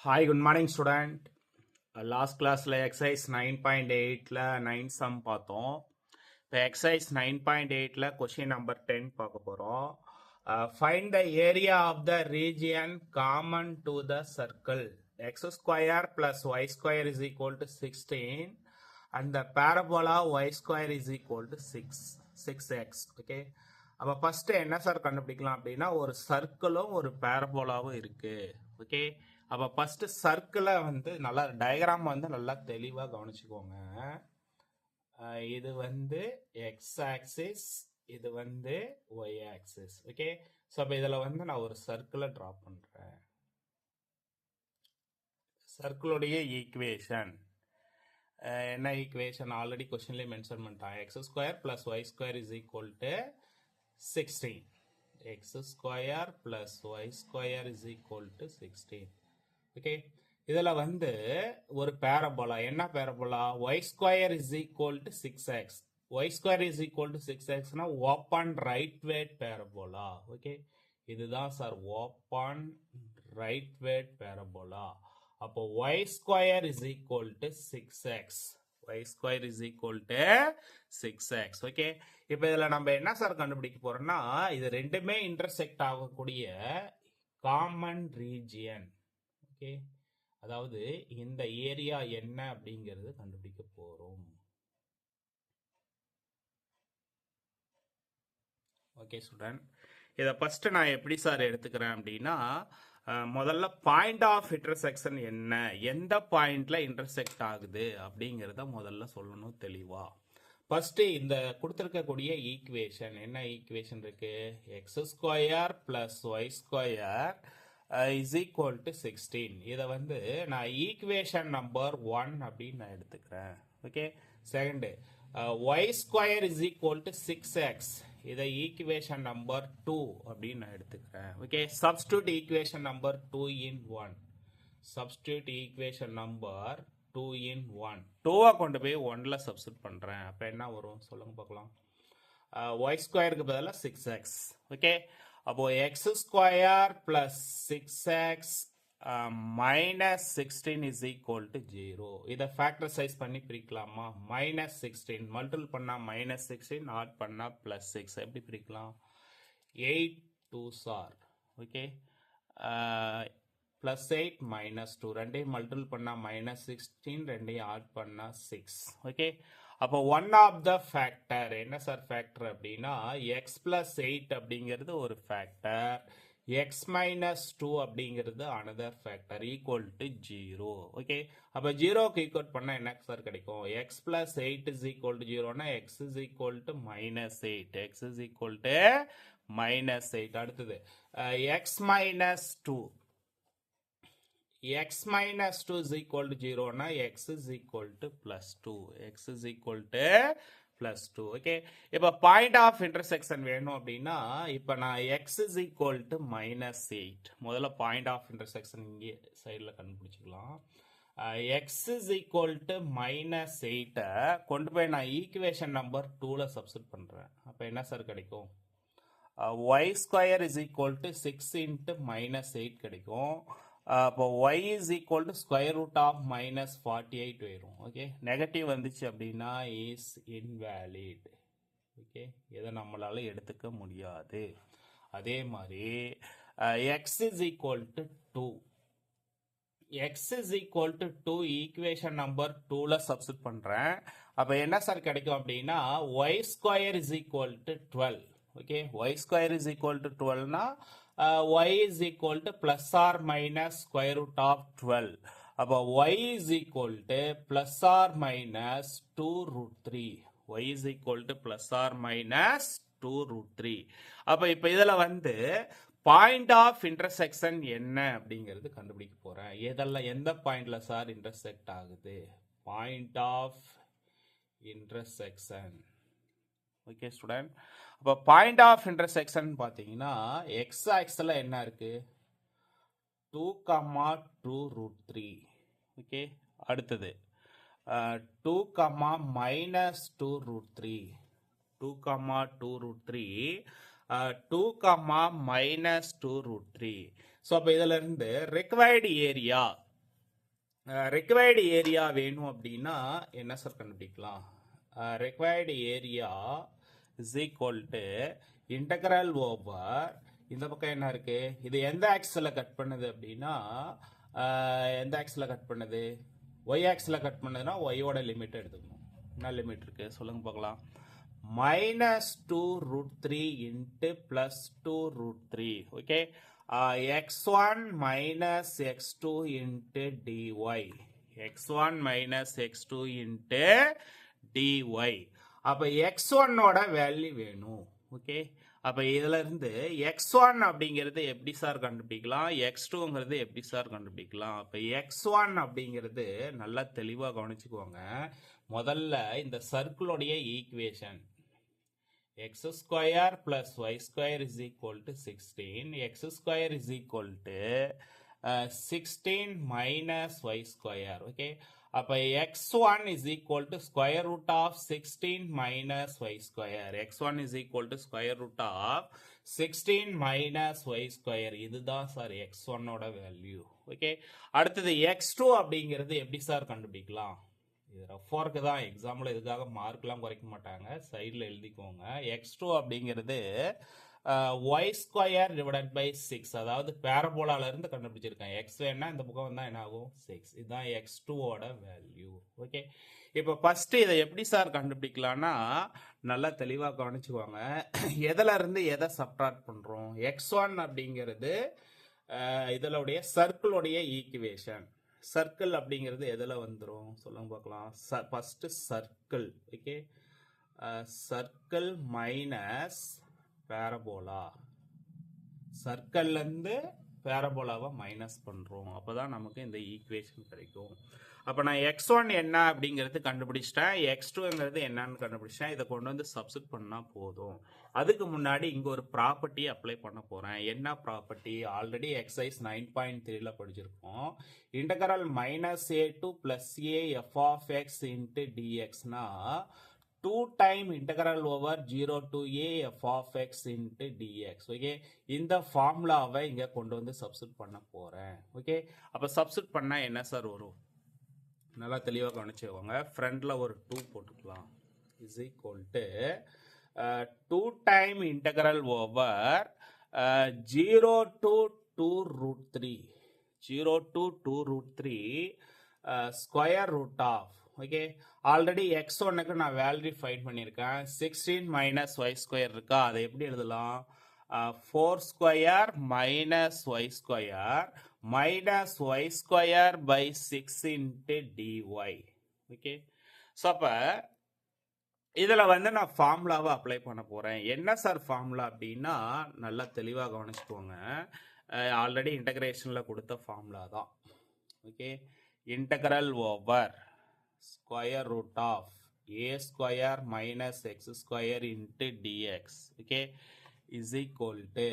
Hi, good morning, student. Last class exercise 9.8 9 sum பார்த்தோம். இப்போ exercise 9.8 question number 10 பார்க்க போறோம். Find the area of the region common to the circle. X square plus y square is equal to 16 and the parabola y square is equal to 6x. Okay. அப்போ first என்ன sir கண்டுபிடிக்கலாம் அப்படின்னா ஒரு சர்க்கிளும் ஒரு பேரபோலாவும் இருக்கு. Okay, அப்போ first சர்க்கிளை நல்லா diagram நல்லா தெளிவாக கவனிச்சுக்கோங்க. இது எக்ஸ் ஆக்சிஸ், இது ஒய் ஆக்சிஸ். ஓகே, ஸோ அப்போ இதில் நான் ஒரு சர்க்கிளை ட்ரா பண்ணுறேன். சர்க்கிளுடைய ஈக்குவேஷன் என்ன ஈக்குவேஷன் ஆல்ரெடி கொஸ்டின்லேயே மென்ஷன் பண்ணிட்டான். X square plus Y square is equal to 16. X square plus y square is equal to 16. Okay, இதில் ஒரு பேரபோலா. என்ன parabola? y square is equal to 6x. y square is equal to 6x னா open rightward parabola. Okay, இதுதான் sir open rightward parabola. அப்போ y square is equal to 6x. y square is equal to 6x. Okay, இப்போ இதில் நம்ம என்ன sir கண்டுபிடிக்க போறோம்னா இது ரெண்டுமே இன்டர்செக்ட் ஆகக்கூடிய காமன் ரீஜியன். ஓகே, அதாவது இந்த ஏரியா என்ன அப்படிங்கிறது கண்டுபிடிக்க போறோம். ஓகே ஸ்டூடெண்ட், இதை ஃபர்ஸ்ட் நான் எப்படி சார் எடுத்துக்கிறேன் அப்படின்னா முதல்ல பாயிண்ட் ஆஃப் இன்டர்செக்ஷன் என்ன, எந்த பாயிண்ட்ல இன்டர்செக்ட் ஆகுது அப்படிங்கிறத முதல்ல சொல்லணும் தெளிவா. ஃபர்ஸ்ட் இந்த கொடுத்துருக்கக்கூடிய ஈக்குவேஷன் என்ன ஈக்குவேஷன் இருக்கு? X square plus Y square is equal to 16. இதை நான் ஈக்குவேஷன் நம்பர் 1 அப்படின்னு நான் எடுத்துக்கிறேன். Okay, second Y square is equal to 6x. இதை ஈக்குவேஷன் நம்பர் 2 அப்படின்னு நான் எடுத்துக்கிறேன். Okay, substitute equation number 2 in 1. Substitute equation number 2 in 1. 2 கொண்டு போய் 1ல சப்ஸ்டிட்யூட் பண்றேன். அப்ப என்ன வரும் சொல்லுங்க பார்க்கலாம். y ஸ்கொயருக்கு பதிலாக 6x. ஓகே, அப்போ x square plus 6x minus 16 is equal to 0. இதை ஃபேக்டரைஸ் பண்ணி பிரிக்கலாமா? minus 16 மல்டிபிள் பண்ணா minus 16, ஆட் பண்ணா plus 6. எப்படி பிரிக்கலாம்? 8 2s are. Okay, plus 8 minus 2 ரெண்டையும் மல்டிபிள் பண்ணா minus 16, ரெண்டையும் ஆட் பண்ணா 6. ஓகே, அப்போ ஒன் ஆஃப் த ஃபேக்டர் என்ன சார் ஃபேக்டர் அப்படின்னா x plus 8 அப்படிங்கிறது ஒரு ஃபேக்டர், x minus 2 அப்படிங்கிறது another factor equal to 0. Okay, அப்போ 0க்கு ஈக்குவல் பண்ணா என்ன சார் கிடைக்கும்? x plus 8 is equal to 0 னா x is equal to minus 8. x is equal to minus 8. அடுத்தது x minus 2. x minus 2 is equal to 0 னா x is equal to plus 2. x is equal to plus 2. Okay, இப்போ point of intersection வேணும் அப்படின்னா இப்போ நான் x is equal to minus 8. முதல்ல point of intersection இங்கே சைடில் கண்டுபிடிச்சிக்கலாம். x is equal to minus 8 கொண்டு போய் நான் ஈக்குவேஷன் நம்பர் 2ல சப்ஸ்டிட்யூட் பண்ணுறேன். அப்போ என்ன சார் கிடைக்கும்? y square is equal to 6 into minus 8 கிடைக்கும். அப்போ y is equal to square root of minus 48 வரும். ஓகே, நெகட்டிவ் வந்துச்சு அப்படின்னா இஸ் இன்வேலிட். ஓகே, இதை நம்மளால எடுத்துக்க முடியாது. அதே மாதிரி x is equal to 2. x is equal to 2 equation number 2ல சப்ஸ்டிட்யூட் பண்றேன். அப்ப என்ன சார் கிடைக்கும் அப்படின்னா y square is equal to 12. Okay, y square is equal to 12 னா y is equal to plus or minus square root of 12. அப்போ y is equal to plus or minus 2 root 3. y is equal to plus or minus 2 root 3. அப்போ இப்போ இதில் point of intersection என்ன அப்படிங்கிறது கண்டுபிடிக்க போறேன். எதெல்லாம் எந்த பாயிண்ட்ல சார் இன்டர்செக்ட் ஆகுது? Point of intersection. Okay student, அப்போ பாயிண்ட் ஆஃப் இன்டர்செக்ஷன் பார்த்தீங்கன்னா எக்ஸ் ஆக்ஸில் என்ன இருக்கு? 2, 2 root 3. ஓகே, அடுத்தது 2, minus 2 root 3. 2, 2 root 3. 2, minus 2 root 3. So அப்போ இதில் இருந்து required area required ஏரியா வேணும் அப்படின்னா என்ன சார் கண்டுபிடிக்கலாம்? required area is equal to integral over இந்த பக்கம் என்ன இருக்கு? இது எந்த ஆக்சிஸில் கட் பண்ணுது அப்படின்னா எந்த ஆக்சிஸில் கட் பண்ணுது? y ஆக்சிஸில் கட் பண்ணுதுன்னா ஒய்யோட லிமிட் எடுத்துக்கணும். என்ன லிமிட் இருக்கு சொல்லுங்க பார்க்கலாம். -2√3 into +2√3. Okay, x1 minus x2 into dy. x1 minus x2 into dy. அப்ப x1 ஓட வேல்யூ வேணும். ஓகே, அப்ப இதுல இருந்து x1 அப்படிங்கிறது எப்படி சார் கண்டுபிடிக்கலாம், x2ங்கிறது எப்படி சார் கண்டுபிடிக்கலாம்? அப்ப x1 அப்படிங்கிறது நல்லா தெளிவா கவனிச்சுக்குவாங்க. முதல்ல இந்த சர்க்கிளோடைய equation x square plus y square is equal to 16. x square is equal to 16 minus y square. Okay, அப்ப x1 is equal to square root of 16 minus y square. x1 is equal to square root of 16 minus y square. இதுதான் sir x1 ஓட value. Okay, அடுத்தது x2 அப்படிங்கிறது எப்படி sir கண்டுபிடிக்கலாம்? இது rough work தான், example இதுக்காக மார்க்லாம் குறைக்க மாட்டாங்க, சைடில் எழுதிக்கோங்க. x2 அப்படிங்கிறது ஒய் ஸ்கொயர் டிவைடட் பை 6, அதாவது பேரபோலால இருந்து கண்டுபிடிச்சிருக்கேன். x வேணா இந்த பக்கம் வந்தால் என்ன ஆகும்? 6. இதுதான் x2 ஓட வேல்யூ. ஓகே, இப்போ ஃபர்ஸ்ட் இதை எப்படி சார் கண்டுபிடிக்கலாம்னா நல்லா தெளிவாக கவனிச்சுக்குவாங்க. எதில் இருந்து எதை சப்ட்ராக்ட் பண்ணுறோம்? x1 அப்படிங்கிறது இதனுடைய சர்க்கிளுடைய ஈக்குவேஷன். சர்க்கிள் அப்படிங்கிறது எதில் வந்துடும் சொல்லுங்க பார்க்கலாம். First circle. Okay, circle minus parabola. சர்க்கிள்லேருந்து பேரபோலாவை மைனஸ் பண்ணுறோம், அப்போ தான் நமக்கு இந்த ஈக்குவேஷன் கிடைக்கும். அப்போ நான் x1 என்ன அப்படிங்கிறது கண்டுபிடிச்சிட்டேன், x2ங்கிறது என்னன்னு கண்டுபிடிச்சிட்டேன். இதை கொண்டு வந்து சப்ஸ்டிட் பண்ணால் போதும். அதுக்கு முன்னாடி இங்கே ஒரு ப்ராப்பர்ட்டி அப்ளை பண்ண போகிறேன். என்ன ப்ராப்பர்ட்டி? ஆல்ரெடி எக்ஸசைஸ் 9.3ல படிச்சிருக்கோம். Integral -a to +a f of x into dxனா 2 time integral over 0 to a f of x into dx. Okay, இந்த ஃபார்முலாவை இங்கே கொண்டு வந்து சப்ஸ்டிட் பண்ண போகிறேன். ஓகே, அப்போ சப்ஸ்டிட் பண்ணால் என்ன சார் வரும்? நல்லா தெளிவாக கவனிச்சுக்கோங்க. ஃப்ரண்டில் ஒரு 2 போட்டுக்கலாம். Is equal to 2 time integral over 0 to 2√3 0 to 2√3 square root of. Okay, already x1க்கு நான் வேல்யூ ஃபைண்ட் பண்ணியிருக்கேன். 16 மைனஸ் ஒய் ஸ்கொயர் இருக்கா, அதை எப்படி எழுதலாம்? 4 square minus Y square minus y square by 6 into dy. Okay, so அப்போ இதில் வந்து நான் ஃபார்முலாவை அப்ளை பண்ண போகிறேன். என்ன சார் ஃபார்முலா அப்படின்னா நல்லா தெளிவாக கவனிச்சுக்கோங்க. ஆல்ரெடி இன்டகிரேஷனில் கொடுத்த ஃபார்முலா தான். Okay, integral over square root of a square minus X square into dx. Okay, is equal to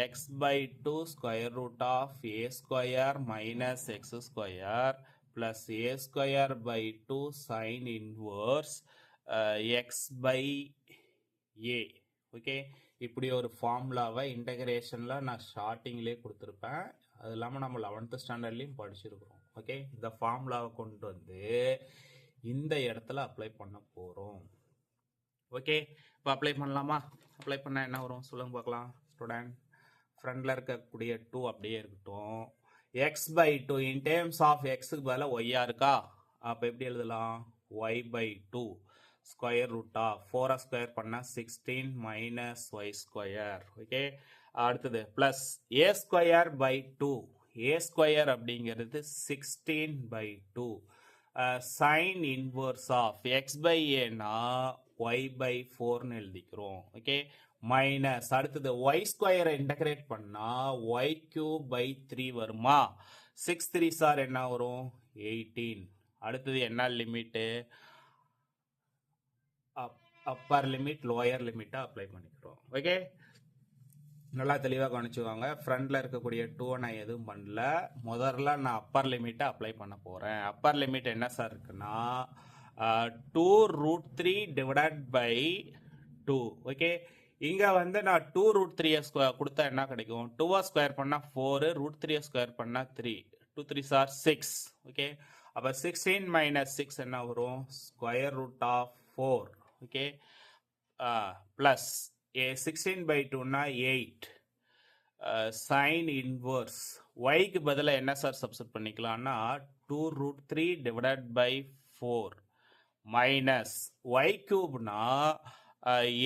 x by 2 square root of a square minus x square plus a square by 2 sin inverse x by a. Okay, இப்படி ஒரு ஃபார்முலாவை இன்டகிரேஷனில் நான் ஸ்டார்டிங்லேயே கொடுத்துருப்பேன். அது இல்லாமல் நம்ம 11th ஸ்டாண்டர்ட்லேயும் படிச்சிருக்கிறோம். ஓகே, இந்த ஃபார்முலாவை கொண்டு வந்து இந்த இடத்துல அப்ளை பண்ண போகிறோம். ஓகே, இப்போ அப்ளை பண்ணலாமா? அப்ளை பண்ணால் என்ன வரும் சொல்லுங்க பார்க்கலாம். ஸ்டூடெண்ட், ஃப்ரண்டில் இருக்கக்கூடிய 2 அப்படியே இருக்கட்டும். X by 2 in terms of எக்ஸுக்கு பதிலாக ஒய்யா இருக்கா, அப்போ எப்படி எழுதலாம்? Y by 2 square root of 4 square பண்ணால் 16 மைனஸ் ஒய் ஸ்கொயர். ஓகே, அடுத்தது plus a square by 2. A square அப்படிங்கிறது 16 by 2 sine inverse of x by ஏனா y by 4ன்னு எழுதிக்கிறோம். ஓகே, மைனஸ் அடுத்தது ஒய் ஸ்கொயரை இன்டகிரேட் பண்ணால் y cube by 3 வருமா? 6 3 சார் என்ன வரும்? 18. அடுத்தது என்ன லிமிட்டு? அப்பர் லிமிட் லோயர் லிமிட்டை அப்ளை பண்ணிக்கிறோம். ஓகே, நல்லா தெளிவாக கவனிச்சுவாங்க. ஃப்ரண்டில் இருக்கக்கூடிய 2 நான் எதுவும் பண்ணல. முதல்ல நான் அப்பர் லிமிட்டை அப்ளை பண்ண போகிறேன். அப்பர் லிமிட் என்ன சார் இருக்குன்னா 2√3 divided by 2. ஓகே, இங்க வந்து நான் 2 ரூட் 3 கொடுத்தா என்ன கிடைக்கும்? 2 ஸ்கொயர் பண்ணா 4, ரூட் 3 ஸ்கொயர் பண்ணா 3, 2 3 ஆர் 6. ஓகே, அப்ப 16 மைனஸ் 6 என்ன வரும்? Square root of 4. Okay, plus 16 by 2னா 8. சைன் இன்வர்ஸ் ஒய்க்கு பதிலாக என்ன சார் சப்ஸ்டிட் பண்ணிக்கலாம்னா 2 root 3 divided by 4 minus y கியூப்னா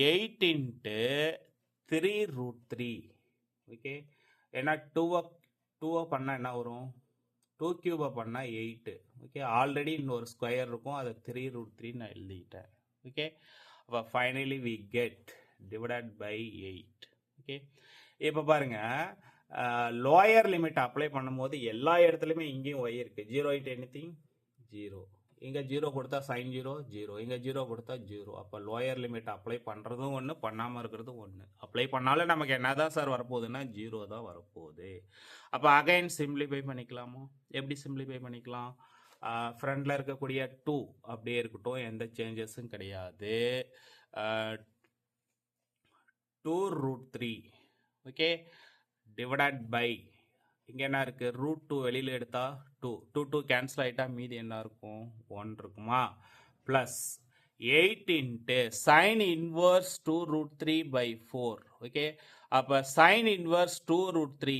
8 இன்ட்டு 3 ரூட் 3. ஓகே, ஏன்னா 2 பண்ணால் என்ன வரும்? 2 கியூபை பண்ணால் 8. ஓகே, ஆல்ரெடி இன்னொரு ஸ்கொயர் இருக்கும், அதை 3 ரூட் 3 நான் எழுதிட்டேன். ஓகே, அப்போ finally we get divided by 8. Okay, இப்போ பாருங்க, லோயர் லிமிட் அப்ளை பண்ணும்போது எல்லா இடத்துலையுமே இங்கேயும் ஒய் இருக்கு. 0 இன்ட் எனிதிங் 0. இங்கே 0 கொடுத்தா சைன் 0 0, இங்கே 0 கொடுத்தா 0. அப்போ லோயர் லிமிட் அப்ளை பண்ணுறதும் ஒன்று, பண்ணாமல் இருக்கிறதும் ஒன்று. அப்ளை பண்ணாலும் நமக்கு என்ன தான் சார் வரப்போகுதுன்னா 0 தான் வரப்போகுது. அப்போ அகைன் சிம்பிளிஃபை பண்ணிக்கலாமா? எப்படி சிம்பிளிஃபை பண்ணிக்கலாம்? ஃப்ரண்டில் இருக்கக்கூடிய 2 அப்படியே இருக்கட்டும், எந்த சேஞ்சஸும் கிடையாது. 2 ரூட் 3. ஓகே, டிவைடட் பை இங்கே என்ன இருக்குது? ரூட் 2 வெளியில் எடுத்தா 2 2 2 கேன்சல் ஆகிட்டா மீதி என்ன இருக்கும்? 1 இருக்குமா? Plus 8 into sine inverse 2 root 3 by 4. Okay, அப்போ சைன் இன்வர்ஸ் 2 ரூட் 3,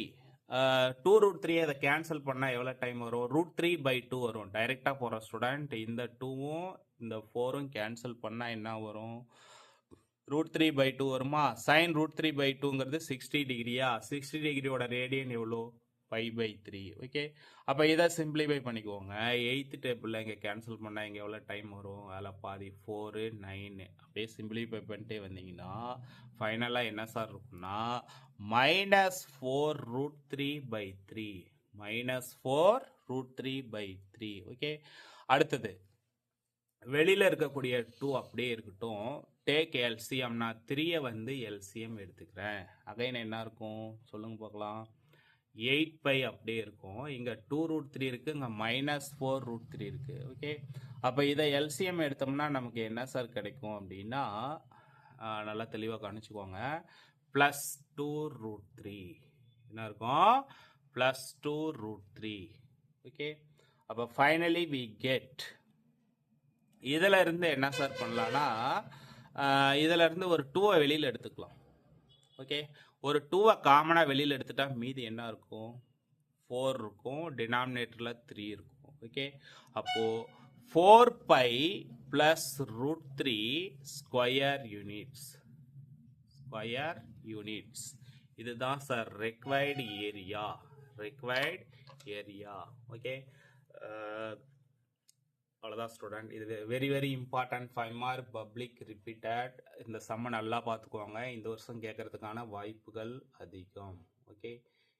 2 ரூட் 3 அதை கேன்சல் பண்ணால் எவ்வளோ டைம் வரும்? ரூட் 3 பை 2 வரும். டைரெக்டாக போகிற ஸ்டூடெண்ட் இந்த 2வும் இந்த 4ம் கேன்சல் பண்ணால் என்ன வரும்? ரூட் 3 பை 2 வருமா? சைன் ரூட் 3 பை 2ங்கிறது 60 டிகிரியா? 60 டிகிரியோட ரேடியன் எவ்வளோ? 5/3. ஓகே, அப்போ இதை சிம்பிளிஃபை பண்ணிக்கோங்க. 8th டேபிளில் இங்கே கேன்சல் பண்ணால் இங்கே எவ்வளோ டைம் வரும்? அதில் பாதி 4 9. அப்படியே சிம்பிளிஃபை பண்ணிட்டே வந்தீங்கன்னா ஃபைனலாக என்ன சார் இருக்குன்னா -4 root 3 by 3, -4 root 3 by 3. Okay, அடுத்தது வெளியில் இருக்கக்கூடிய 2 அப்படியே இருக்கட்டும். டேக் எல்சிஎம், நான் 3 வந்து எல்சிஎம் எடுத்துக்கிறேன். அகைன் என்ன இருக்கும் சொல்லுங்க பார்க்கலாம்? 8π அப்படியே இருக்கும். இங்கே 2 ரூட் 3 இருக்குது, இங்கே -4 ரூட் 3 இருக்குது. ஓகே, அப்போ இதை எல்சிஎம் எடுத்தோம்னா நமக்கு என்ன சார் கிடைக்கும் அப்படின்னா, நல்லா தெளிவாக கவனிச்சுக்கோங்க, +2 ரூட் 3 என்ன இருக்கும்? +2 ரூட் 3. ஓகே, அப்போ ஃபைனலி வி கெட், இதில் இருந்து என்ன சார் பண்ணலான்னா, இதில் இருந்து ஒரு 2வை வெளியில் எடுத்துக்கலாம். ஓகே, ஒரு 2வை காமனாக வெளியில் எடுத்துட்டா மீதி என்ன இருக்கும்? 4 இருக்கும், டினாமினேட்டரில் 3 இருக்கும். ஓகே, அப்போது 4π plus root 3 square units. Square units இதுதான் sir required area. Required area. Okay, அவ்வளோதான் ஸ்டூடெண்ட். இது very very important 5 mark public repeated. இந்த சம்மை நல்லா பார்த்துக்குவாங்க, இந்த வருஷம் கேட்கறதுக்கான வாய்ப்புகள் அதிகம். ஓகே,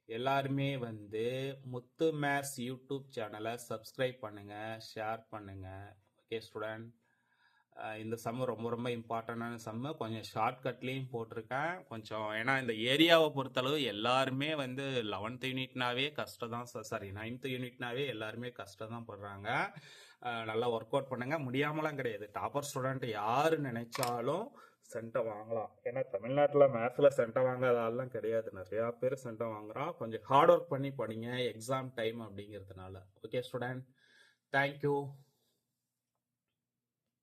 எல்லாருமே வந்து முத்து மேத்ஸ் யூடியூப் சேனலை சப்ஸ்கிரைப் பண்ணுங்கள், ஷேர் பண்ணுங்கள். ஓகே ஸ்டூடெண்ட், இந்த சம்மு ரொம்ப ரொம்ப இம்பார்ட்டண்டான சம்மு. கொஞ்சம் ஷார்ட்கட்லேயும் போட்டிருக்கேன் கொஞ்சம், ஏன்னா இந்த ஏரியாவை பொறுத்தளவு எல்லாருமே வந்து 11th யூனிட்னாவே கஷ்டம் தான் சாரி 9th யூனிட்னாவே எல்லாருமே கஷ்டம் தான் படுறாங்க. நல்லா ஒர்க் அவுட் பண்ணுங்கள், முடியாமலாம் கிடையாது. டாப்பர் ஸ்டூடெண்ட் யார் நினைச்சாலும் சென்டம் வாங்கலாம். ஏன்னா தமிழ்நாட்டில் மேத்ஸில் சென்டம் வாங்காத ஆள்லாம் கிடையாது, நிறையா பேர் சென்டம் வாங்குகிறோம். கொஞ்சம் ஹார்ட் ஒர்க் பண்ணி படிங்க, எக்ஸாம் டைம் அப்படிங்கிறதுனால. Okay student, thank you.